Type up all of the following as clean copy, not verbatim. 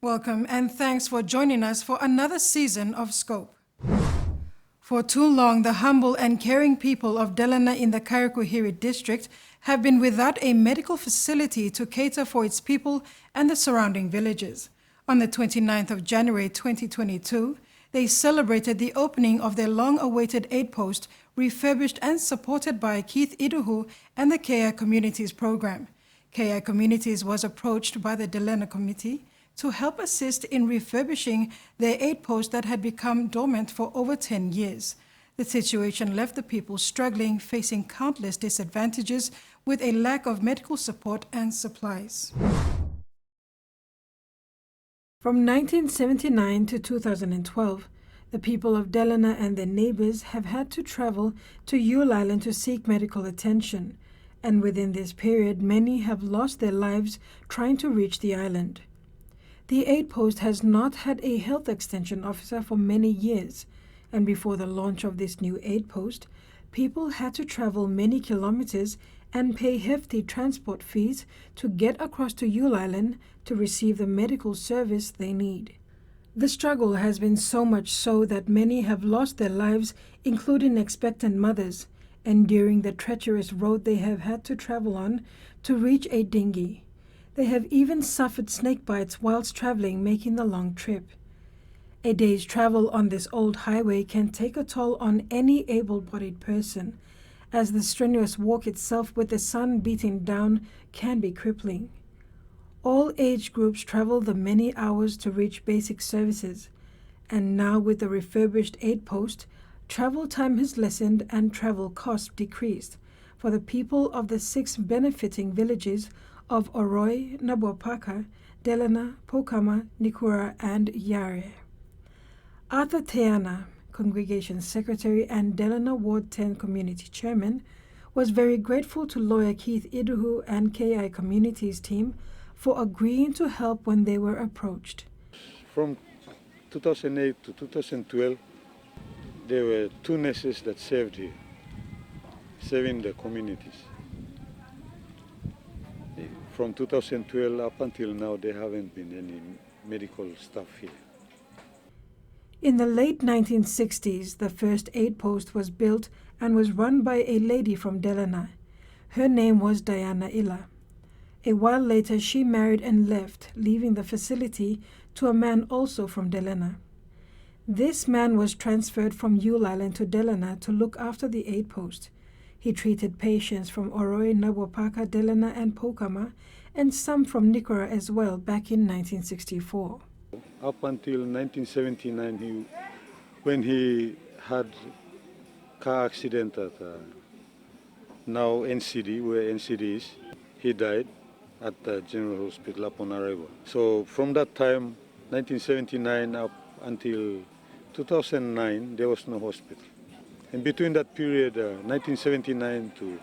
Welcome and thanks for joining us for another season of Scope. For too long, the humble and caring people of Delena in the Kairuku Hiri District have been without a medical facility to cater for its people and the surrounding villages. On the 29th of January 2022, they celebrated the opening of their long-awaited aid post, refurbished and supported by Keith Iduhu and the KI Communities program. KI Communities was approached by the Delena Committee to help assist in refurbishing their aid post that had become dormant for over 10 years. The situation left the people struggling, facing countless disadvantages with a lack of medical support and supplies. From 1979 to 2012, the people of Delena and their neighbors have had to travel to Yule Island to seek medical attention, and within this period, many have lost their lives trying to reach the island. The aid post has not had a health extension officer for many years, and before the launch of this new aid post, people had to travel many kilometers and pay hefty transport fees to get across to Yule Island to receive the medical service they need. The struggle has been so much so that many have lost their lives, including expectant mothers, enduring the treacherous road they have had to travel on to reach a dinghy. They have even suffered snake bites whilst traveling, making the long trip. A day's travel on this old highway can take a toll on any able-bodied person, as the strenuous walk itself with the sun beating down can be crippling. All age groups travel the many hours to reach basic services, and now with the refurbished aid post, travel time has lessened and travel costs decreased for the people of the 6 benefiting villages of Oroi, Nabuapaka, Delena, Pokama, Nikura, and Yare. Arthur Teana, Congregation Secretary and Delena Ward 10 Community Chairman, was very grateful to lawyer Keith Iduhu and KI Communities team for agreeing to help when they were approached. From 2008 to 2012, there were 2 nurses that served here, serving the communities. From 2012 up until now, there haven't been any medical staff here. In the late 1960s, the first aid post was built and was run by a lady from Delena. Her name was Diana Illa. A while later, she married and left, leaving the facility to a man also from Delena. This man was transferred from Yule Island to Delena to look after the aid post. He treated patients from Oroi, Nabuapaka, Delena, and Pokama, and some from Nikora as well back in 1964. Up until 1979, when he had car accident at now NCD, where NCD is, he died at the General Hospital upon arrival. So from that time, 1979 up until 2009, there was no hospital. And between that period, 1979 to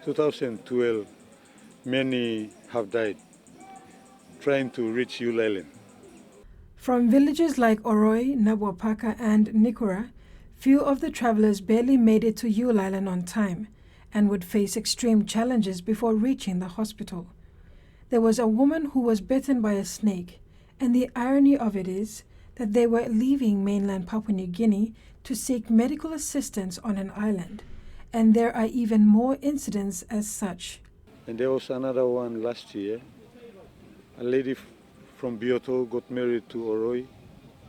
2012, many have died trying to reach Yule Island. From villages like Oroi, Nabuapaka, and Nikura, few of the travelers barely made it to Yule Island on time and would face extreme challenges before reaching the hospital. There was a woman who was bitten by a snake, and the irony of it is that they were leaving mainland Papua New Guinea to seek medical assistance on an island, and there are even more incidents as such. And there was another one last year. A lady from Bioto got married to Oroi.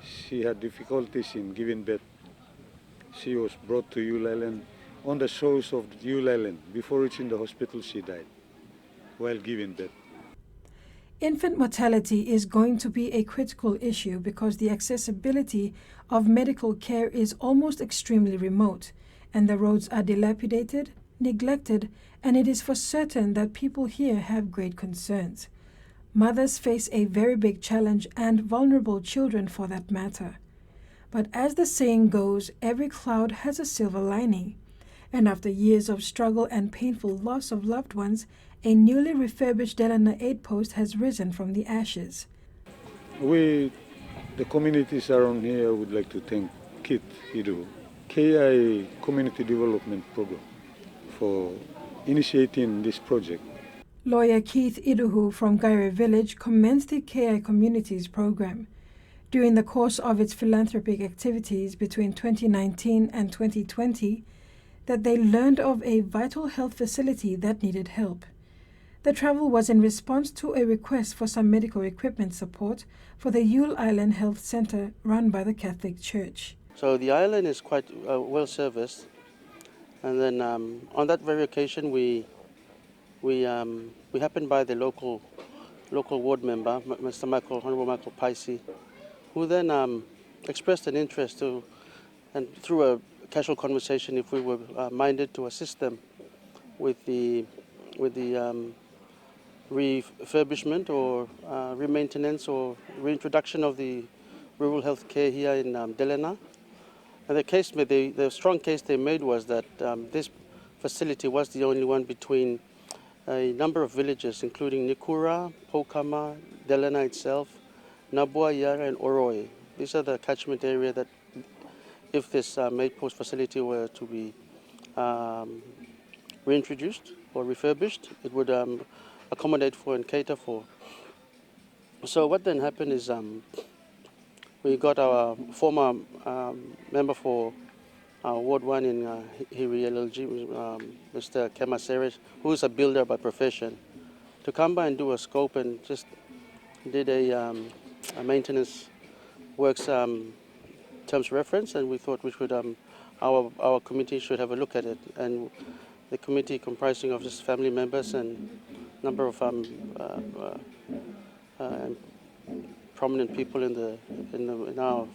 She had difficulties in giving birth. She was brought to Yule Island. On the shores of Yule Island, before reaching the hospital, she died while giving birth. Infant mortality is going to be a critical issue because the accessibility of medical care is almost extremely remote, and the roads are dilapidated, neglected, and it is for certain that people here have great concerns. Mothers face a very big challenge, and vulnerable children for that matter. But as the saying goes, every cloud has a silver lining, and after years of struggle and painful loss of loved ones, a newly refurbished Delena aid post has risen from the ashes. We, the communities around here, would like to thank Keith Iduhu, KI Community Development Program, for initiating this project. Lawyer Keith Iduhu from Kairuku Village commends the KI Communities program. During the course of its philanthropic activities between 2019 and 2020, that they learned of a vital health facility that needed help. The travel was in response to a request for some medical equipment support for the Yule Island Health Center run by the Catholic Church. So the island is quite well serviced, and then on that very occasion we happened by the local ward member, Honorable Michael Paisi, who then expressed an interest to, and through a casual conversation, if we were minded to assist them with the refurbishment or re-maintenance or reintroduction of the rural health care here in Delena. And the strong case they made was that this facility was the only one between a number of villages, including Nikura, Pokama, Delena itself, Nabua, Yara, and Oroi. These are the catchment area that, if this maid post facility were to be reintroduced or refurbished, it would accommodate for and cater for. So what then happened is we got our former member for Ward 1 in Hiri LLG, Mr. Kemaseres, who is a builder by profession, to come by and do a scope, and just did a maintenance works terms reference, and we thought we should our committee should have a look at it. And the committee, comprising of just family members and a number of prominent people in our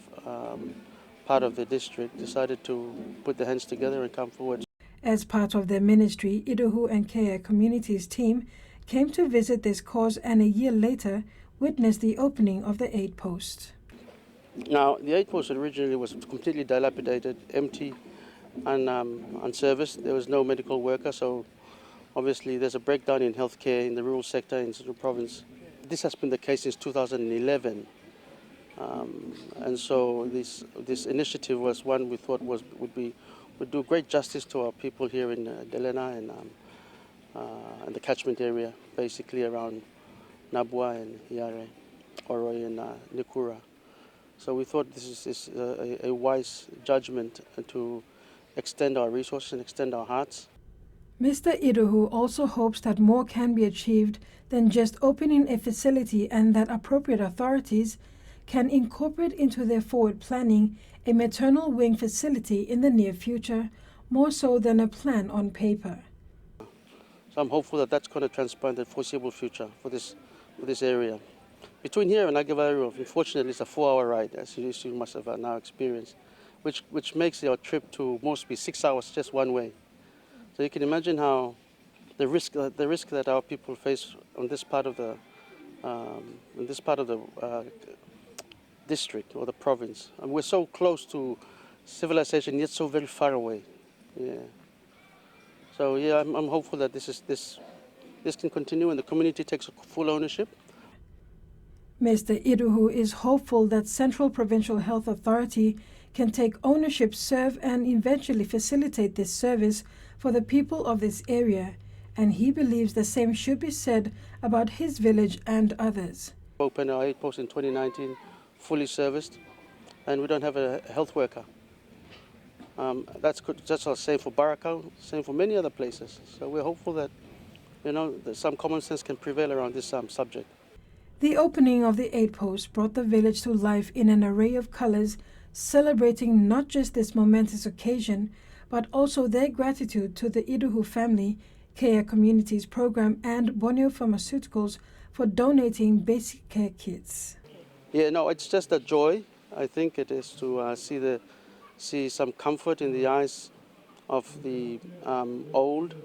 part of the district, decided to put their hands together and come forward. As part of their ministry, Iduhu and KI Communities team came to visit this cause, and a year later witnessed the opening of the aid post. Now, the aid post originally was completely dilapidated, empty, and unserviced. There was no medical worker, so obviously there's a breakdown in healthcare in the rural sector in Central Province. This has been the case since 2011. And so this initiative was one we thought would do great justice to our people here in Delena and the catchment area, basically around Nabua and Yare, Oroi and Nikura. So we thought this is a wise judgment to extend our resources and extend our hearts. Mr. Iduhu also hopes that more can be achieved than just opening a facility, and that appropriate authorities can incorporate into their forward planning a maternal wing facility in the near future, more so than a plan on paper. So I'm hopeful that that's going to transpire in the foreseeable future for this area. Between here and Agavaru, unfortunately, it's a 4-hour ride, as you must have now experienced, which makes your trip to most be 6 hours just one way. So you can imagine how the risk that our people face on this part of the district or the province. And we're so close to civilization, yet so very far away. Yeah. So yeah, I'm hopeful that this can continue and the community takes full ownership. Mr. Iduhu is hopeful that Central Provincial Health Authority can take ownership, serve, and eventually facilitate this service for the people of this area, and he believes the same should be said about his village and others. We opened our aid post in 2019, fully serviced, and we don't have a health worker. That's good. That's the same for Barakau, same for many other places. So we're hopeful that, that some common sense can prevail around this subject. The opening of the aid post brought the village to life in an array of colors, celebrating not just this momentous occasion, but also their gratitude to the Iduhu family, KI Communities program, and Borneo Pharmaceuticals for donating basic care kits. Yeah, no, it's just a joy. I think it is to see some comfort in the eyes of the old.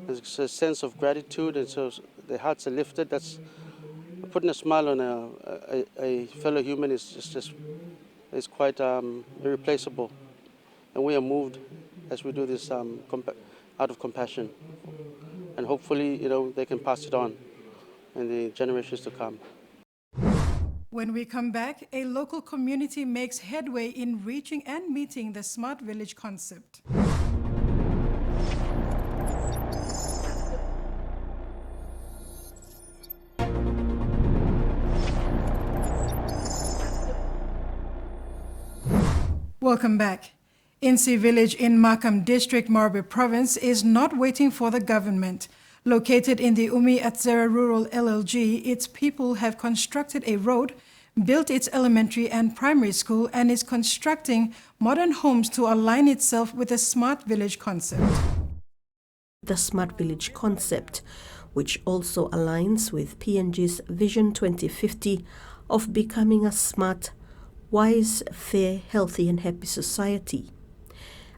There's a sense of gratitude, and so their hearts are lifted. That's putting a smile on a fellow human is quite irreplaceable, and we are moved as we do this out of compassion, and hopefully they can pass it on in the generations to come. When we come back, a local community makes headway in reaching and meeting the Smart Village concept. Welcome back. Intsi Village in Markham District, Morobe Province is not waiting for the government. Located in the Umi-Atzera Rural LLG, its people have constructed a road, built its elementary and primary school, and is constructing modern homes to align itself with the Smart Village concept. The Smart Village concept, which also aligns with PNG's Vision 2050 of becoming a smart, wise, fair, healthy and happy society.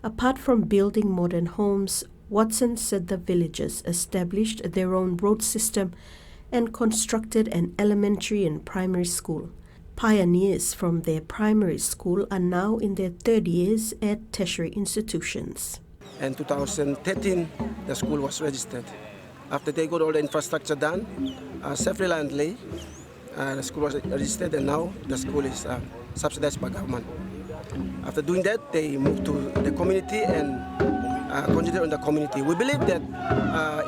Apart from building modern homes, Watson said the villagers established their own road system and constructed an elementary and primary school. Pioneers from their primary school are now in their third years at tertiary institutions. In 2013, the school was registered. After they got all the infrastructure done, self-reliantly, the school was registered, and now the school is subsidized by government. After doing that, they moved to the community and concentrate on the community. We believe that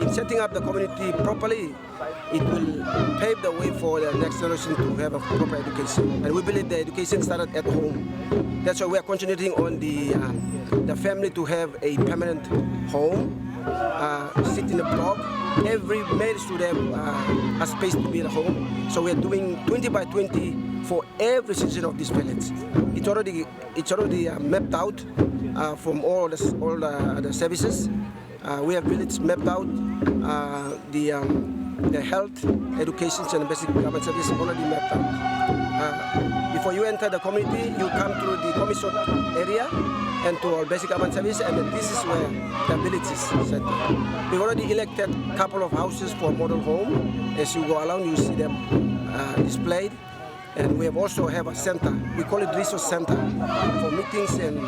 in setting up the community properly, it will pave the way for the next generation to have a proper education. And we believe the education started at home. That's why we are concentrating on the family to have a permanent home, sit in a block. Every male should have a space to be at home. So we are doing 20 by 20 for every citizen of this village. It's already mapped out from all the services. We have village mapped out. The health, education, and basic government services already mapped out. Before you enter the community, you come to the commission area and to our basic government service, and then this is where the village is set. We've already elected a couple of houses for model home. As you go along, you see them displayed. And we also have a center. We call it resource center for meetings and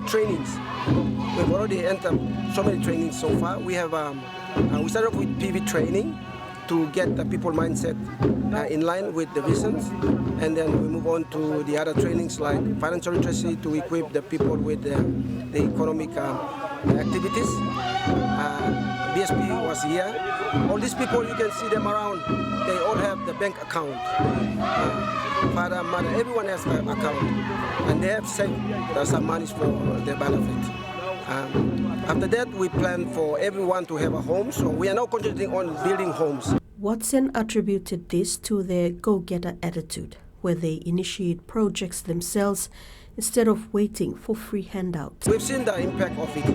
trainings. We've already entered so many trainings so far. We have we started off with PV training to get the people mindset in line with the visions, and then we move on to the other trainings like financial literacy to equip the people with the economic activities. BSP was here. All these people, you can see them around. They all have the bank account. Father, mother, everyone has an account, and they have saved some money for their benefit. After that, we plan for everyone to have a home, so we are now concentrating on building homes. Watson attributed this to their go-getter attitude, where they initiate projects themselves instead of waiting for free handouts. We've seen the impact of it.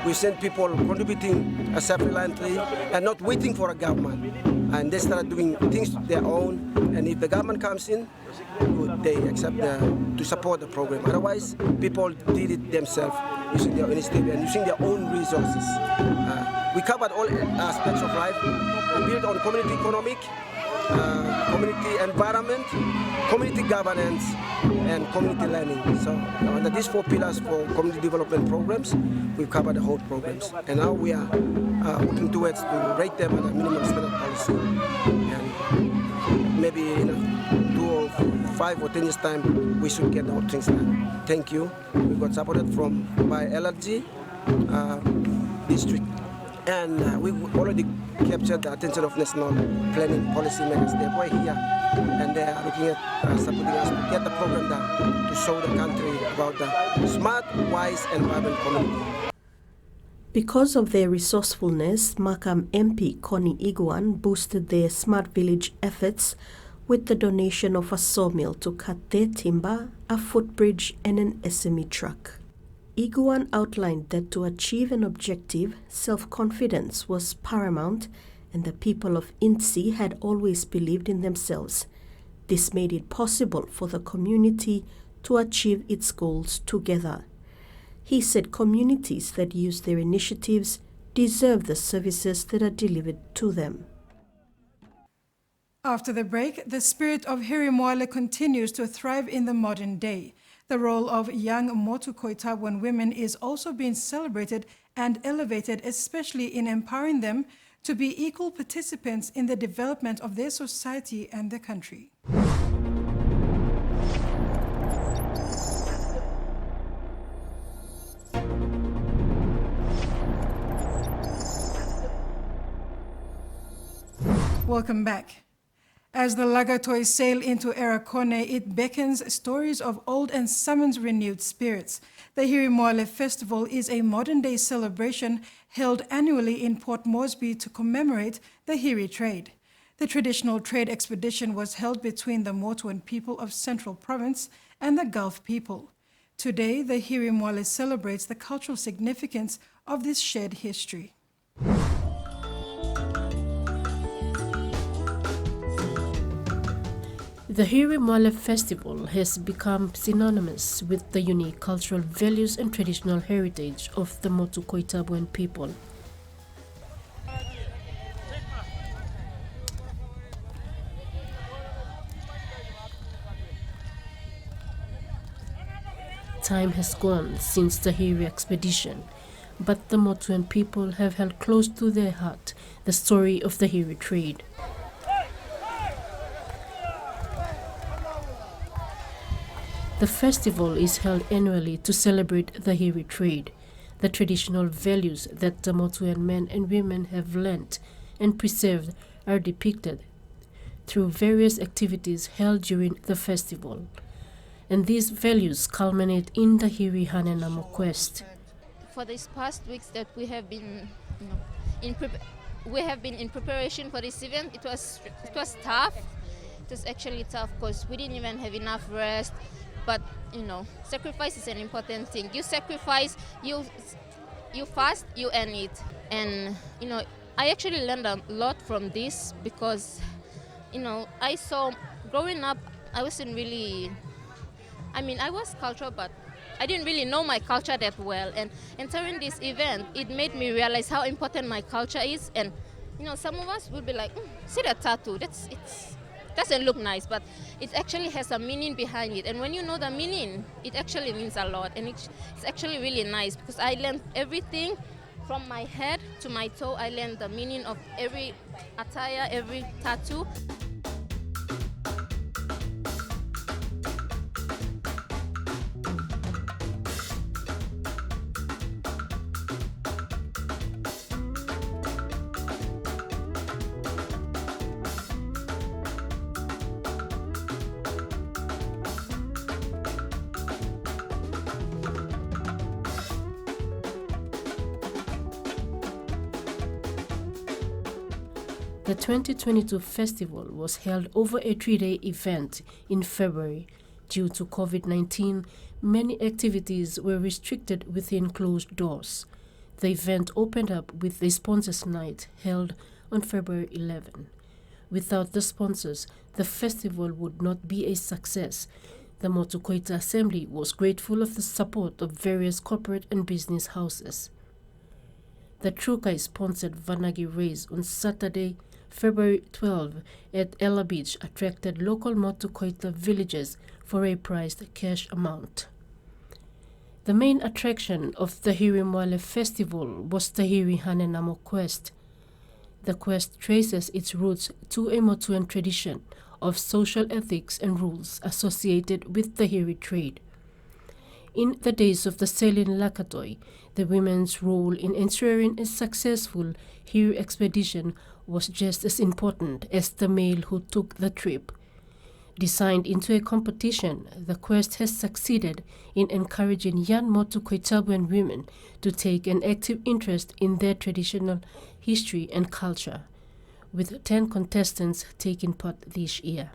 We've seen people contributing self-reliantly and not waiting for a government. And they started doing things their own, and if the government comes in, they accept to support the program. Otherwise, people did it themselves, using their initiative and using their own resources. We covered all aspects of life. We built on community economic, community environment, community governance, and community learning. So under these 4 pillars for community development programs, we've covered the whole programs. And now we are working towards to rate them at a minimum standard policy. And maybe in 2 or 5 or 10 years' time, we should get all things done. Thank you. We got supported by LLG district. And we already captured the attention of national planning policy makers. They were here and they are looking at supporting us to get the program done to show the country about the smart, wise and vibrant community. Because of their resourcefulness, Markham MP Connie Iguan boosted their Smart Village efforts with the donation of a sawmill to cut their timber, a footbridge and an SME truck. Iguan outlined that to achieve an objective, self-confidence was paramount, and the people of Intsi had always believed in themselves. This made it possible for the community to achieve its goals together. He said communities that use their initiatives deserve the services that are delivered to them. After the break, the spirit of Hirimawale continues to thrive in the modern day. The role of young Motu Koitawan women is also being celebrated and elevated, especially in empowering them to be equal participants in the development of their society and the country. Welcome back. As the Lagatoi sail into Erakone, it beckons stories of old and summons renewed spirits. The Hirimawale Festival is a modern-day celebration held annually in Port Moresby to commemorate the Hiri trade. The traditional trade expedition was held between the Motuan people of Central Province and the Gulf people. Today, the Hirimawale celebrates the cultural significance of this shared history. The Hirimawale Festival has become synonymous with the unique cultural values and traditional heritage of the Motu Koitabuen people. Time has gone since the Hiri expedition, but the Motuan people have held close to their heart the story of the Hiri trade. The festival is held annually to celebrate the Hiri trade, the traditional values that the Motuan men and women have learnt and preserved are depicted through various activities held during the festival. And these values culminate in the Hiri Hanenamo quest. For these past weeks that we have been, in preparation for this event, it was tough. It was actually tough because we didn't even have enough rest. But sacrifice is an important thing. You sacrifice, you fast, you earn it. And I actually learned a lot from this because I saw growing up, I wasn't really, I was cultural, but I didn't really know my culture that well. And entering this event, it made me realize how important my culture is. And some of us would be like, see that tattoo, doesn't look nice, but it actually has a meaning behind it. And when you know the meaning, it actually means a lot. And it's actually really nice because I learned everything from my head to my toe. I learned the meaning of every attire, every tattoo. The 2022 festival was held over a 3-day event in February. Due to COVID-19, many activities were restricted within closed doors. The event opened up with a sponsors' night held on February 11. Without the sponsors, the festival would not be a success. The Motu Koita Assembly was grateful of the support of various corporate and business houses. The Trukai sponsored Vanagi race on Saturday, February 12 at Ella Beach attracted local Motu Koita villagers for a prized cash amount. The main attraction of the Hirimawale Festival was the Hiri Hanenamo quest. The quest traces its roots to a Motuan tradition of social ethics and rules associated with the Hiri trade. In the days of the Selin Lakatoi, the women's role in ensuring a successful Hiri expedition was just as important as the male who took the trip. Designed into a competition, the quest has succeeded in encouraging young Motu Koitabuen women to take an active interest in their traditional history and culture, with 10 contestants taking part this year.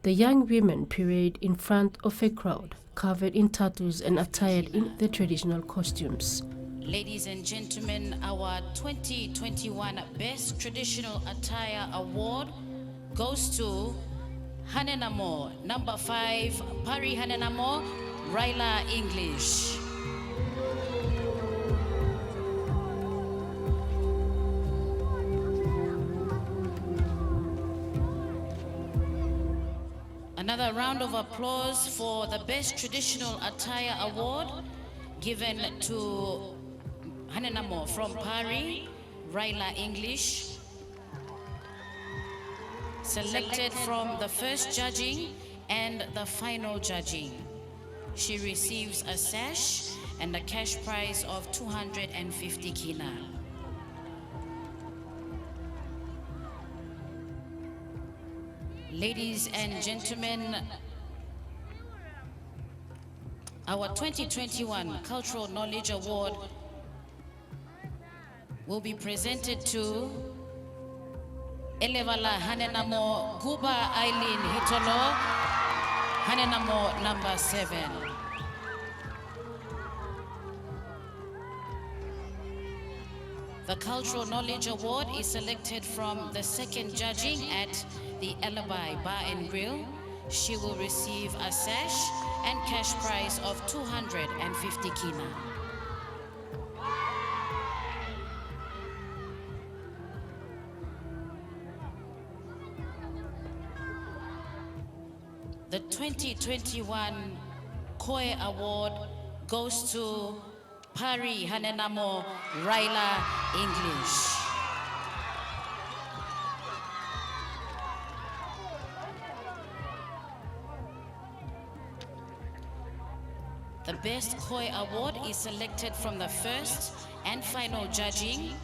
The young women parade in front of a crowd, covered in tattoos and attired in their traditional costumes. Ladies and gentlemen, our 2021 Best Traditional Attire Award goes to Hanenamo, number 5, Pari Hanenamo, Raila English. Another round of applause for the Best Traditional Attire Award given to Hanenamo from Pari, Raila English, selected from the first judging and the final judging. She receives a sash and a cash prize of 250 kina. Ladies and gentlemen, our 2021 Cultural Knowledge Award will be presented to Elevala Hanenamo Guba Eileen Hitolo, Hanenamo number 7. The Cultural Knowledge Award is selected from the second judging at the Alibi Bar and Grill. She will receive a sash and cash prize of 250 kina. The 2021 Koi Award goes to Pari Hanenamo Raila English. The Best Koi Award is selected from the first and final judging.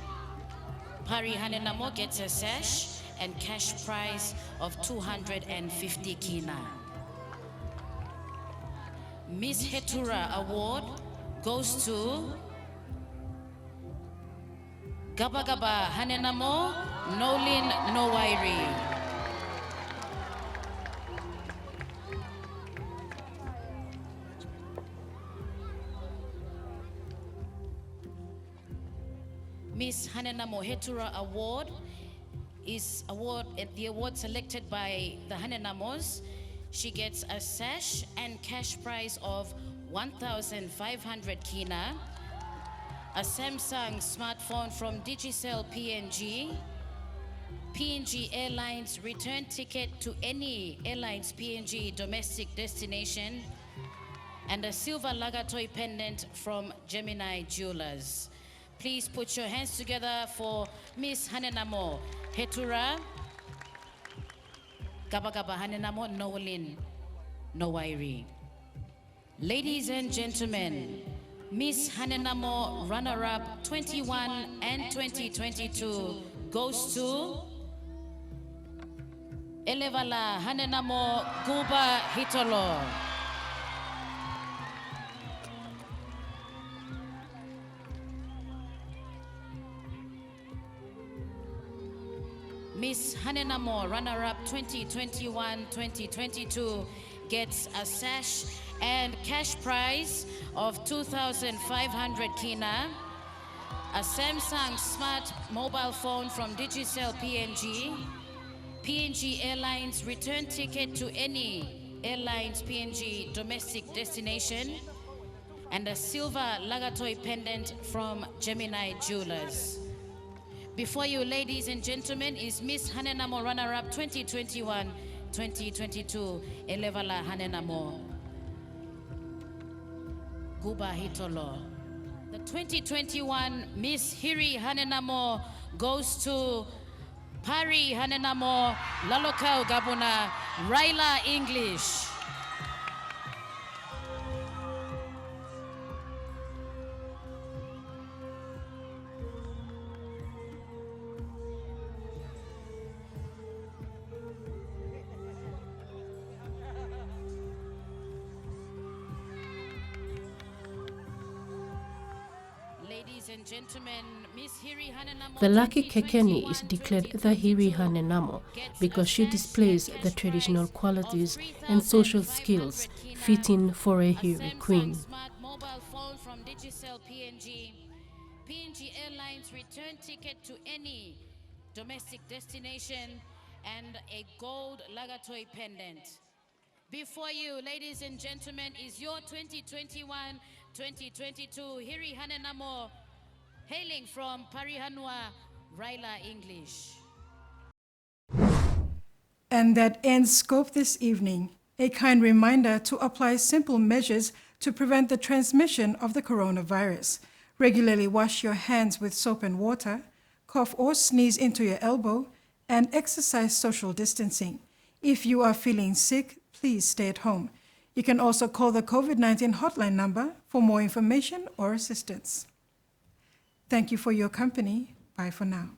Pari Hanenamo gets a sash and cash prize of 250 kina. Miss Hetura Award goes to Gaba Gaba Hanenamo Nolin Nowairi. Miss Hanenamo Hetura Award is the award selected by the Hanenamos. She gets a sash and cash prize of 1,500 kina, a Samsung smartphone from Digicel PNG, PNG Airlines return ticket to any Airlines PNG domestic destination, and a silver Lagatoi pendant from Gemini Jewelers. Please put your hands together for Miss Hanenamo Hetura, Gaba Gaba Hanenamo Nowalin Nowairi. Ladies and gentlemen, Miss Hanenamo runner-up 21 and 2022 goes to Elevala Hanenamo Guba Hitolo. Miss Hanenamo runner-up 2021-2022 gets a sash and cash prize of 2,500 kina, a Samsung smart mobile phone from Digicel PNG, PNG Airlines return ticket to any Airlines PNG domestic destination, and a silver Lagatoi pendant from Gemini Jewelers. Before you, ladies and gentlemen, is Miss Hanenamo runner-up 2021-2022, Elevala Hanenamo Guba Hitolo. The 2021 Miss Hiri Hanenamo goes to Pari Hanenamo Lalokau Gabuna Raila English. The lucky kekeni is declared the Hiri Hanenamo because she displays the traditional qualities and social skills fitting for a Hiri queen. Mobile phone from Digicel PNG. PNG Airlines return ticket to any domestic destination and a gold Lagatoi pendant. Before you, ladies and gentlemen, is your 2021-2022 Hiri Hanenamo, hailing from Parihanua, Raila English. And that ends Scope this evening. A kind reminder to apply simple measures to prevent the transmission of the coronavirus. Regularly wash your hands with soap and water, cough or sneeze into your elbow, and exercise social distancing. If you are feeling sick, please stay at home. You can also call the COVID-19 hotline number for more information or assistance. Thank you for your company. Bye for now.